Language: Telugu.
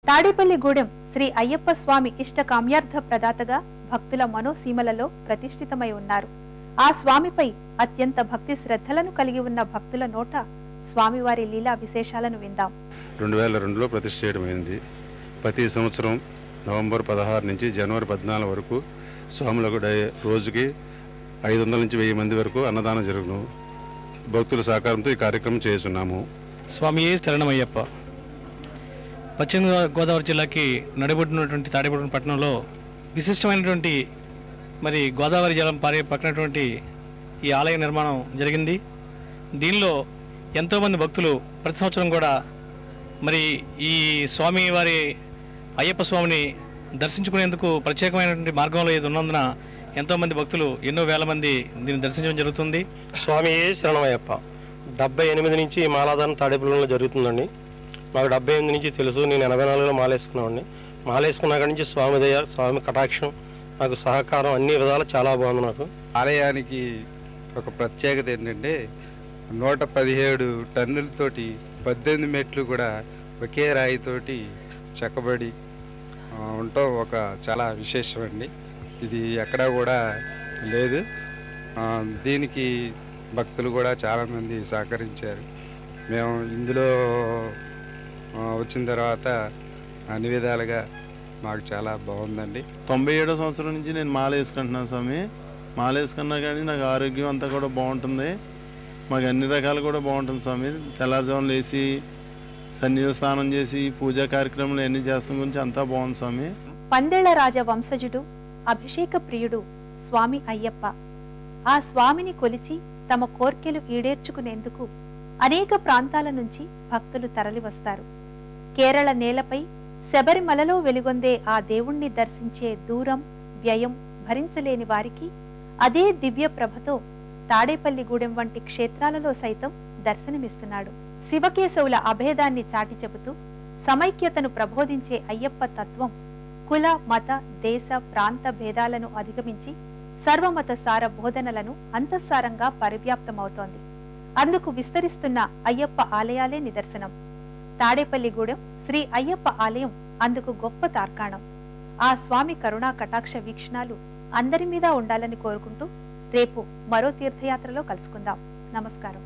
తాడేపల్లిగూడెం శ్రీ అయ్యప్ప స్వామి ఇష్ట కామ్యార్థ ప్రదాతగా భక్తుల మనోసీమలలో ప్రతిష్ఠితమై ఉన్నారు. ఆ స్వామిపై అత్యంత భక్తి శ్రద్ధలను కలిగి ఉన్న భక్తుల నోట స్వామివారి లీలా విశేషాలను విందాం. 2002లో ప్రతిష్ఠ చేయడమైంది. ప్రతి సంవత్సరం నవంబర్ 16 నుంచి జనవరి 14 వరకు స్వాములకు రోజుకి 500 నుంచి 1000 మంది వరకు అన్నదానం జరుగును. భక్తుల సహకారంతో ఈ కార్యక్రమం చేస్తున్నాము. స్వామియే శరణమయ్యప్ప. పశ్చిమ గోదావరి జిల్లాకి నడిబొట్టినటువంటి తాడేపల్లి పట్టణంలో విశిష్టమైనటువంటి మరి గోదావరి జలం పారే పక్కనటువంటి ఈ ఆలయ నిర్మాణం జరిగింది. దీనిలో ఎంతోమంది భక్తులు ప్రతి సంవత్సరం కూడా మరి ఈ స్వామి వారి అయ్యప్ప స్వామిని దర్శించుకునేందుకు ప్రత్యేకమైనటువంటి మార్గంలో ఇది ఉన్నందున ఎంతోమంది భక్తులు ఎన్నో వేల మంది దీన్ని దర్శించడం జరుగుతుంది. స్వామియే శరణమయ్యప్ప. 78 నుంచి మాలాధారణ తాడేపల్లిలో జరుగుతుందండి. నాకు 78 నుంచి తెలుసు. నేను 84లో మాలేసుకున్నామండి. మాలేసుకున్నాక నుంచి స్వామి దయ, స్వామి కటాక్షం, నాకు సహకారం అన్ని విధాలు చాలా బాగుంది. నాకు ఆలయానికి ఒక ప్రత్యేకత ఏంటంటే 117 టన్నులతోటి 18 మెట్లు కూడా ఒకే రాయితోటి చెక్కబడి ఉండటం ఒక చాలా విశేషం అండి. ఇది ఎక్కడా కూడా లేదు. దీనికి భక్తులు కూడా చాలామంది సహకరించారు. మేము ఇందులో వచ్చిన తర్వాత అన్ని విధాలుగా మాకు చాలా బాగుందండి. 97వ సంవత్సరం నుంచి నేను మాల వేసుకుంటున్నాను స్వామి. మాల వేసుకున్నా కానీ నాకు ఆరోగ్యం అంతా కూడా బాగుంటుంది. మాకు అన్ని రకాలు కూడా బాగుంటుంది స్వామి. తెల్లారుజామున లేచి సన్నిధి స్నానం చేసి పూజా కార్యక్రమాలు అన్ని చేస్తాం గురించి అంతా బాగుంది స్వామి. పందేళ్ల రాజ వంశజుడు, అభిషేక ప్రియుడు స్వామి అయ్యప్ప. ఆ స్వామిని కొలిచి తమ కోర్కెలు ఈడేర్చుకునేందుకు అనేక ప్రాంతాల నుంచి భక్తులు తరలివస్తారు. కేరళ నేలపై శబరిమలలో వెలుగొందే ఆ దేవుణ్ణి దర్శించే దూరం, వ్యయం భరించలేని వారికి అదే దివ్య ప్రభతో తాడేపల్లిగూడెం వంటి క్షేత్రాలలో సైతం దర్శనమిస్తున్నాడు. శివకేశవుల అభేదాన్ని చాటి చెబుతూ సమైక్యతను ప్రబోధించే అయ్యప్ప తత్వం కుల, మత, దేశ, ప్రాంత భేదాలను అధిగమించి సర్వమత సార బోధనలను అంతఃసారంగా పరివ్యాప్తమవుతోంది. అందుకు విస్తరిస్తున్న అయ్యప్ప ఆలయాలే నిదర్శనం. తాడేపల్లిగూడెం శ్రీ అయ్యప్ప ఆలయం అందుకు గొప్ప తార్కాణం. ఆ స్వామి కరుణా కటాక్ష వీక్షణాలు అందరి మీద ఉండాలని కోరుకుంటూ రేపు మరో తీర్థయాత్రలో కలుసుకుందాం. నమస్కారం.